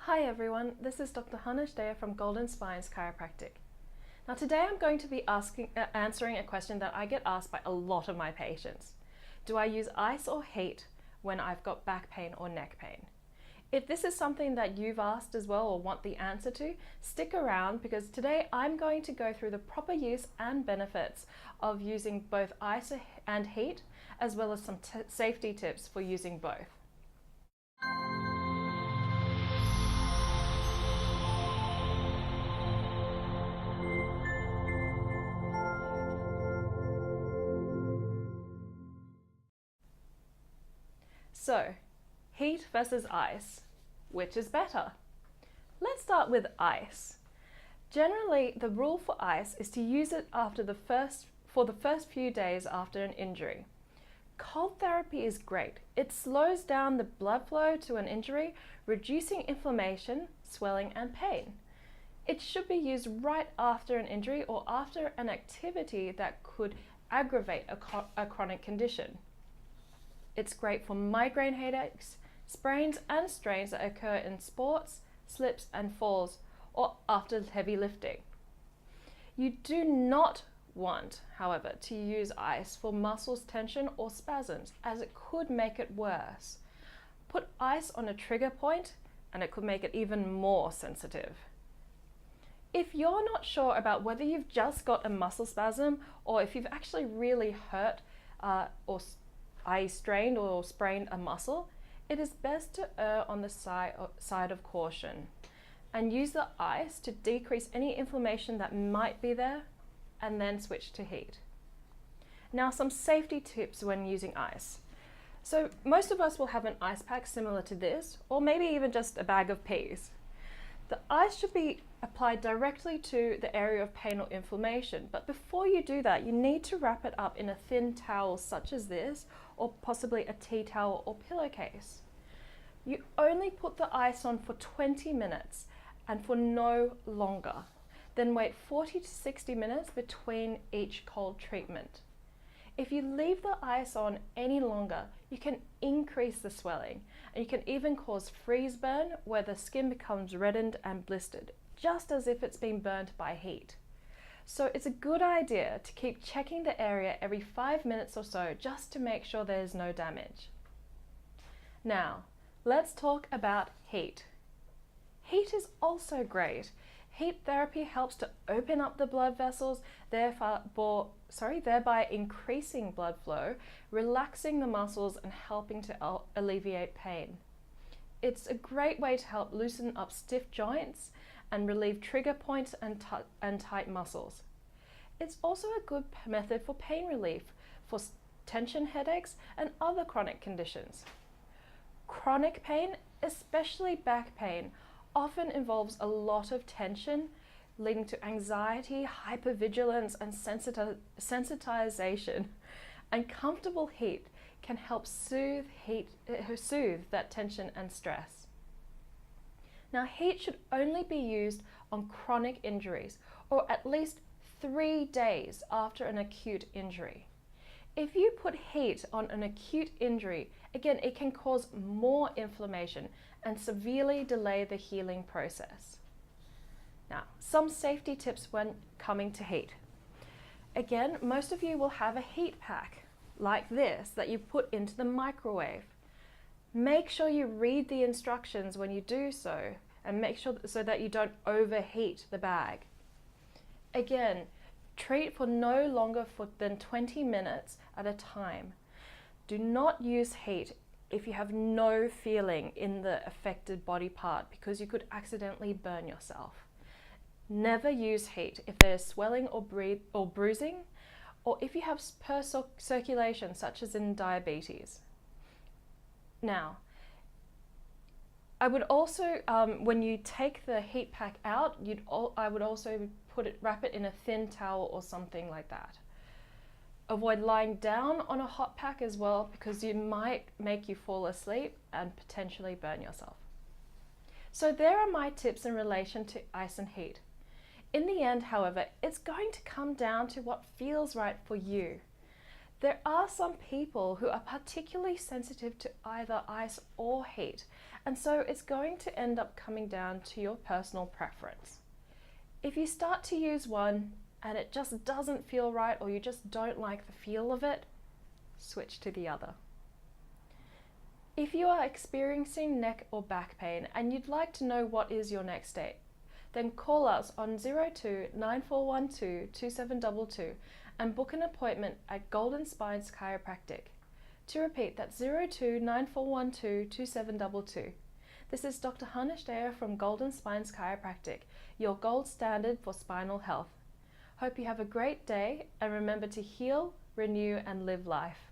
Hi everyone, this is Dr. Hannah Steyer from Golden Spines Chiropractic. Now today I'm going to be answering a question that I get asked by a lot of my patients. Do I use ice or heat when I've got back pain or neck pain? If this is something that you've asked as well or want the answer to, stick around because today I'm going to go through the proper use and benefits of using both ice and heat, as well as some safety tips for using both. So, heat versus ice, which is better? Let's start with ice. Generally, the rule for ice is to use it for the first few days after an injury. Cold therapy is great. It slows down the blood flow to an injury, reducing inflammation, swelling, and pain. It should be used right after an injury or after an activity that could aggravate a chronic condition. It's great for migraine headaches, sprains and strains that occur in sports, slips and falls, or after heavy lifting. You do not want, however, to use ice for muscles tension or spasms, as it could make it worse. Put ice on a trigger point and it could make it even more sensitive. If you're not sure about whether you've just got a muscle spasm or if you've actually really hurt or strained or sprained a muscle, it is best to err on the side of caution and use the ice to decrease any inflammation that might be there, and then switch to heat. Now, some safety tips when using ice. So most of us will have an ice pack similar to this, or maybe even just a bag of peas. The ice should be applied directly to the area of pain or inflammation, but before you do that, you need to wrap it up in a thin towel such as this, or possibly a tea towel or pillowcase. You only put the ice on for 20 minutes and for no longer. Then wait 40 to 60 minutes between each cold treatment. If you leave the ice on any longer, you can increase the swelling, and you can even cause freeze burn where the skin becomes reddened and blistered, just as if it's been burnt by heat. So it's a good idea to keep checking the area every 5 minutes or so just to make sure there's no damage. Now, let's talk about heat. Heat is also great. Heat therapy helps to open up the blood vessels, thereby increasing blood flow, relaxing the muscles, and helping to alleviate pain. It's a great way to help loosen up stiff joints and relieve trigger points and tight muscles. It's also a good method for pain relief, for tension headaches, and other chronic conditions. Chronic pain, especially back pain, often involves a lot of tension, leading to anxiety, hypervigilance, and sensitization. And comfortable heat can help soothe that tension and stress. Now, heat should only be used on chronic injuries, or at least 3 days after an acute injury. If you put heat on an acute injury, again, it can cause more inflammation and severely delay the healing process. Now, some safety tips when coming to heat. Again, most of you will have a heat pack like this that you put into the microwave. Make sure you read the instructions when you do so, and make sure so that you don't overheat the bag. Again, treat for no longer than 20 minutes at a time. Do not use heat if you have no feeling in the affected body part, because you could accidentally burn yourself. Never use heat if there is swelling or bruising, or if you have poor circulation, such as in diabetes. Now, I would also, when you take the heat pack out, I would also wrap it in a thin towel or something like that. Avoid lying down on a hot pack as well, because it might make you fall asleep and potentially burn yourself. So there are my tips in relation to ice and heat. In the end, however, it's going to come down to what feels right for you. There are some people who are particularly sensitive to either ice or heat, And so it's going to end up coming down to your personal preference. If you start to use one and it just doesn't feel right, or you just don't like the feel of it, switch to the other. If you are experiencing neck or back pain and you'd like to know what is your next step, then call us on 02 9412 2722 and book an appointment at Golden Spines Chiropractic. To repeat, that's 02 9412 2722. This is Dr. Hanish Daya from Golden Spines Chiropractic, your gold standard for spinal health. Hope you have a great day, and remember to heal, renew and live life.